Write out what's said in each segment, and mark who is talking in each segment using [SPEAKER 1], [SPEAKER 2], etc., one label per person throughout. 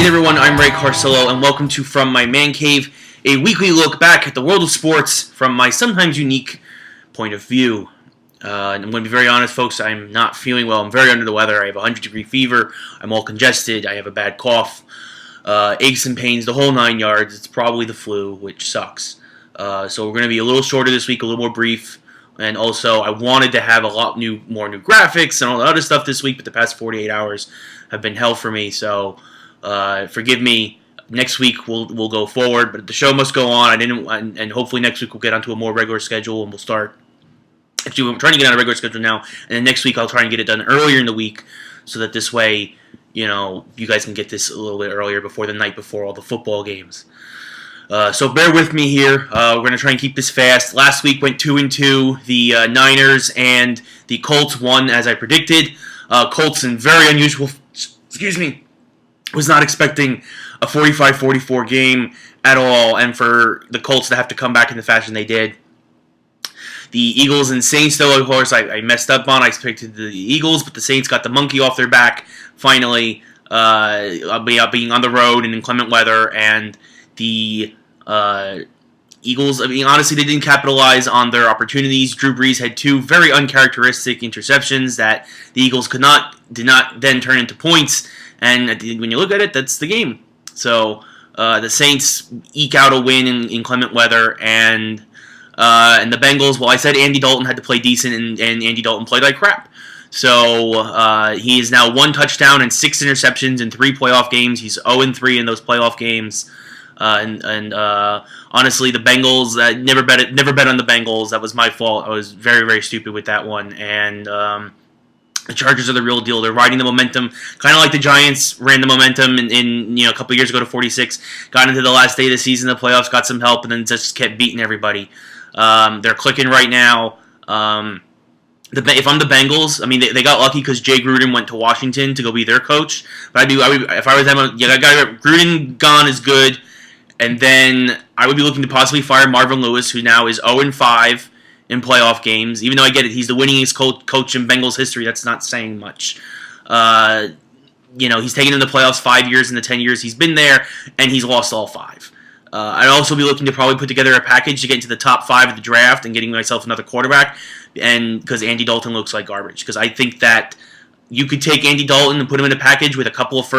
[SPEAKER 1] Hey everyone, I'm Ray Carsillo, and welcome to From My Man Cave, a weekly look back at the world of sports from my sometimes unique point of view. And I'm going to be very honest, folks, I'm not feeling well. I'm very under the weather. I have a 100-degree fever. I'm all congested. I have a bad cough, aches and pains, the whole 9 yards. It's probably the flu, which sucks. So we're going to be a little shorter this week, a little more brief. And also, I wanted to have a lot more new graphics and all the other stuff this week, but the past 48 hours have been hell for me. So forgive me. Next week we'll go forward, but the show must go on. And hopefully next week we'll get onto a more regular schedule, and we'll start. Actually, I'm trying to get on a regular schedule now, and then next week I'll try and get it done earlier in the week, so that this way, you guys can get this a little bit earlier before the night before all the football games. So bear with me here. We're going to try and keep this fast. Last week went 2-2. The Niners and the Colts won as I predicted. Colts in very unusual. Was not expecting a 45-44 game at all, and for the Colts to have to come back in the fashion they did. The Eagles and Saints, though, of course, I messed up on. I expected the Eagles, but the Saints got the monkey off their back finally, being on the road in inclement weather, and the Eagles, honestly, they didn't capitalize on their opportunities. Drew Brees had two very uncharacteristic interceptions that the Eagles did not then turn into points. And when you look at it, that's the game. So the Saints eke out a win in inclement weather, and the Bengals. Well, I said Andy Dalton had to play decent, and Andy Dalton played like crap. So he is now 1 touchdown and 6 interceptions in 3 playoff games. He's 0-3 in those playoff games. And honestly, the Bengals, never bet on the Bengals. That was my fault. I was very, very stupid with that one. And the Chargers are the real deal. They're riding the momentum, kind of like the Giants ran the momentum in a couple years ago to 46. Got into the last day of the season, the playoffs, got some help, and then just kept beating everybody. They're clicking right now. If I'm the Bengals, they got lucky because Jay Gruden went to Washington to go be their coach. But if I was them, Gruden gone is good. And then I would be looking to possibly fire Marvin Lewis, who now is 0-5 in playoff games. Even though I get it, he's the winningest coach in Bengals history. That's not saying much. He's taken in the playoffs 5 years in the 10 years he's been there, and he's lost all 5. I'd also be looking to probably put together a package to get into the top 5 of the draft and getting myself another quarterback, and because Andy Dalton looks like garbage. Because I think that you could take Andy Dalton and put him in a package with a couple of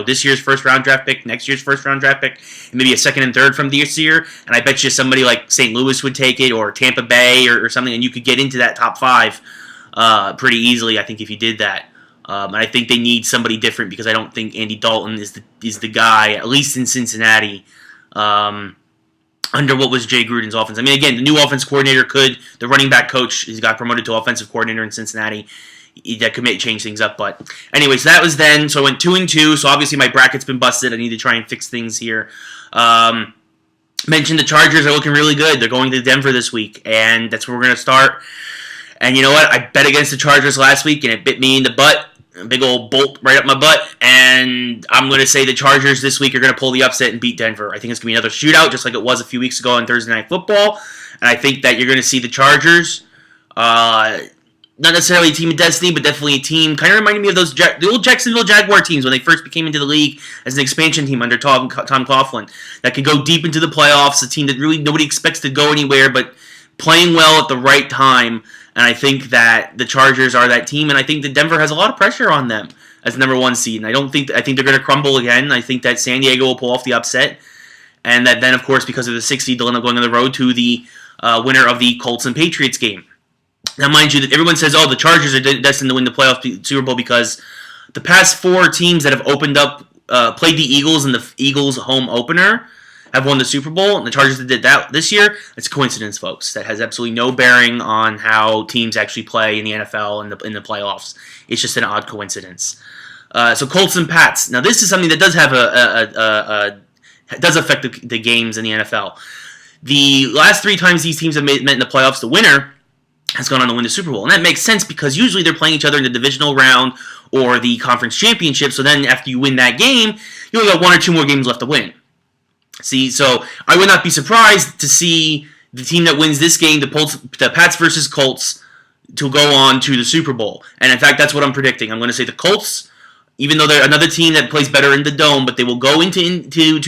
[SPEAKER 1] this year's first-round draft pick, next year's first-round draft pick, and maybe a second and third from this year, and I bet you somebody like St. Louis would take it, or Tampa Bay, or something, and you could get into that top 5 pretty easily, I think, if you did that. And I think they need somebody different, because I don't think Andy Dalton is the guy, at least in Cincinnati, under what was Jay Gruden's offense. Again, the new offense coordinator the running back coach, he's got promoted to offensive coordinator in Cincinnati. That could change things up, but anyway, so that was then. So I went 2-2. So obviously my bracket's been busted. I need to try and fix things here. Mentioned the Chargers are looking really good. They're going to Denver this week, and that's where we're going to start. And you know what? I bet against the Chargers last week, and it bit me in the butt. A big old bolt right up my butt. And I'm going to say the Chargers this week are going to pull the upset and beat Denver. I think it's going to be another shootout, just like it was a few weeks ago on Thursday Night Football. And I think that you're going to see the Chargers. Not necessarily a team of destiny, but definitely a team kind of reminding me of the old Jacksonville Jaguar teams when they first came into the league as an expansion team under Tom Coughlin that could go deep into the playoffs, a team that really nobody expects to go anywhere, but playing well at the right time. And I think that the Chargers are that team, and I think that Denver has a lot of pressure on them as the number 1 seed. And I think they're going to crumble again. I think that San Diego will pull off the upset, and that then, of course, because of the 6th seed, they'll end up going on the road to the winner of the Colts and Patriots game. Now, mind you, that everyone says, the Chargers are destined to win the playoff Super Bowl because the past 4 teams that have opened up, played the Eagles in the Eagles home opener, have won the Super Bowl, and the Chargers that did that this year. It's a coincidence, folks. That has absolutely no bearing on how teams actually play in the NFL and in the playoffs. It's just an odd coincidence. So Colts and Pats. Now, this is something that does have does affect the games in the NFL. The last 3 times these teams have met in the playoffs, the winner has gone on to win the Super Bowl. And that makes sense because usually they're playing each other in the Divisional Round or the Conference Championship, so then after you win that game, you only got 1 or 2 more games left to win. See, so I would not be surprised to see the team that wins this game, the Pats versus Colts, to go on to the Super Bowl. And in fact, that's what I'm predicting. I'm going to say the Colts even though they're another team that plays better in the Dome, but they will go into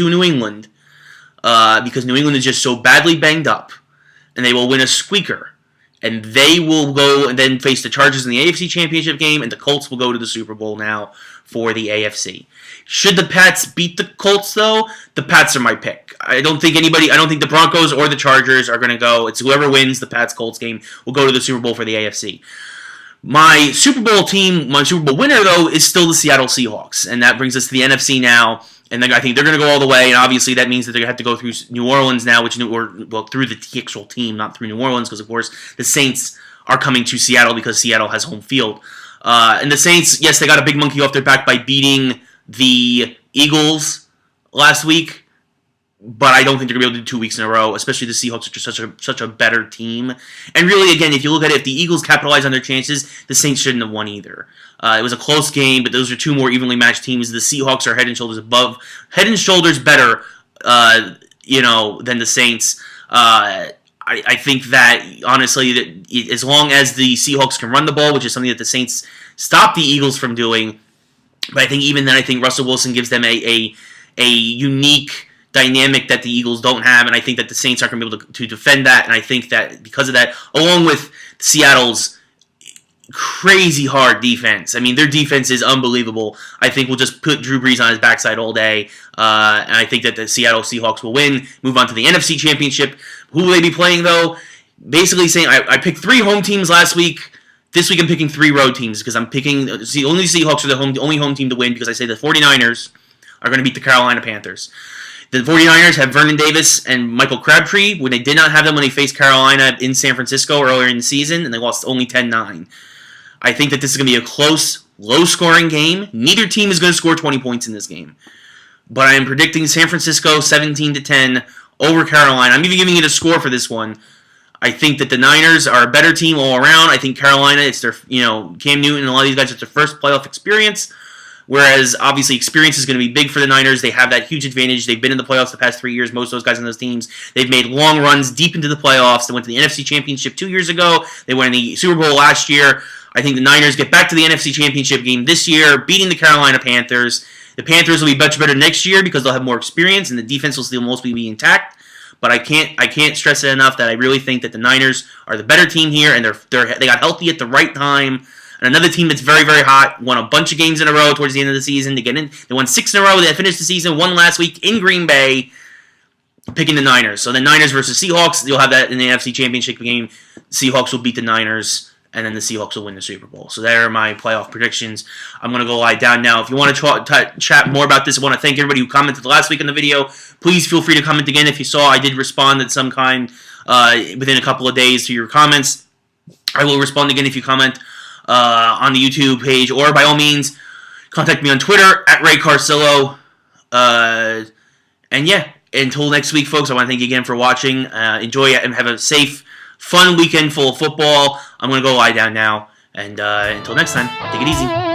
[SPEAKER 1] New England because New England is just so badly banged up, and they will win a squeaker. And they will go and then face the Chargers in the AFC Championship game, and the Colts will go to the Super Bowl now for the AFC. Should the Pats beat the Colts, though? The Pats are my pick. I don't think the Broncos or the Chargers are going to go. It's whoever wins the Pats-Colts game will go to the Super Bowl for the AFC. My Super Bowl team, my Super Bowl winner, though, is still the Seattle Seahawks. And that brings us to the NFC now. And I think they're going to go all the way, and obviously that means that they're going to have to go through New Orleans now, through the actual team, not through New Orleans, because, of course, the Saints are coming to Seattle because Seattle has home field. And the Saints, yes, they got a big monkey off their back by beating the Eagles last week, but I don't think they're going to be able to do 2 weeks in a row, especially the Seahawks are just such a better team. And really, again, if you look at it, if the Eagles capitalize on their chances, the Saints shouldn't have won either. It was a close game, but those are two more evenly matched teams. The Seahawks are head and shoulders better, than the Saints. I think that, honestly, that as long as the Seahawks can run the ball, which is something that the Saints stopped the Eagles from doing, but I think even then, I think Russell Wilson gives them a unique dynamic that the Eagles don't have, and I think that the Saints aren't going to be able to defend that, and I think that because of that, along with Seattle's crazy hard defense, I mean, their defense is unbelievable. I think we'll just put Drew Brees on his backside all day, and I think that the Seattle Seahawks will win, move on to the NFC Championship. Who will they be playing, though? Basically saying I picked 3 home teams last week. This week I'm picking 3 road teams because I'm picking only Seahawks are the only home team to win because I say the 49ers are going to beat the Carolina Panthers. The 49ers have Vernon Davis and Michael Crabtree when they did not have them when they faced Carolina in San Francisco earlier in the season, and they lost only 10-9. I think that this is going to be a close, low-scoring game. Neither team is going to score 20 points in this game. But I am predicting San Francisco 17-10 over Carolina. I'm even giving it a score for this one. I think that the Niners are a better team all around. I think Carolina, it's their, Cam Newton and a lot of these guys, it's their first playoff experience. Whereas, obviously, experience is going to be big for the Niners. They have that huge advantage. They've been in the playoffs the past 3 years, most of those guys on those teams. They've made long runs deep into the playoffs. They went to the NFC Championship 2 years ago. They went in the Super Bowl last year. I think the Niners get back to the NFC Championship game this year, beating the Carolina Panthers. The Panthers will be much better next year because they'll have more experience, and the defense will still mostly be intact. But I can't stress it enough that I really think that the Niners are the better team here, and they got healthy at the right time. And another team that's very, very hot, won a bunch of games in a row towards the end of the season. They won 6 in a row. They finished the season, won last week in Green Bay, picking the Niners. So the Niners versus Seahawks, you'll have that in the NFC Championship game. Seahawks will beat the Niners, and then the Seahawks will win the Super Bowl. So there are my playoff predictions. I'm going to go lie down now. If you want to chat more about this, I want to thank everybody who commented last week on the video. Please feel free to comment again if you saw. I did respond at some kind within a couple of days to your comments. I will respond again if you comment on the YouTube page, or by all means, contact me on Twitter at Ray Carsillo. And yeah, until next week, folks, I want to thank you again for watching. Enjoy it and have a safe, fun weekend full of football. I'm going to go lie down now. And until next time, take it easy.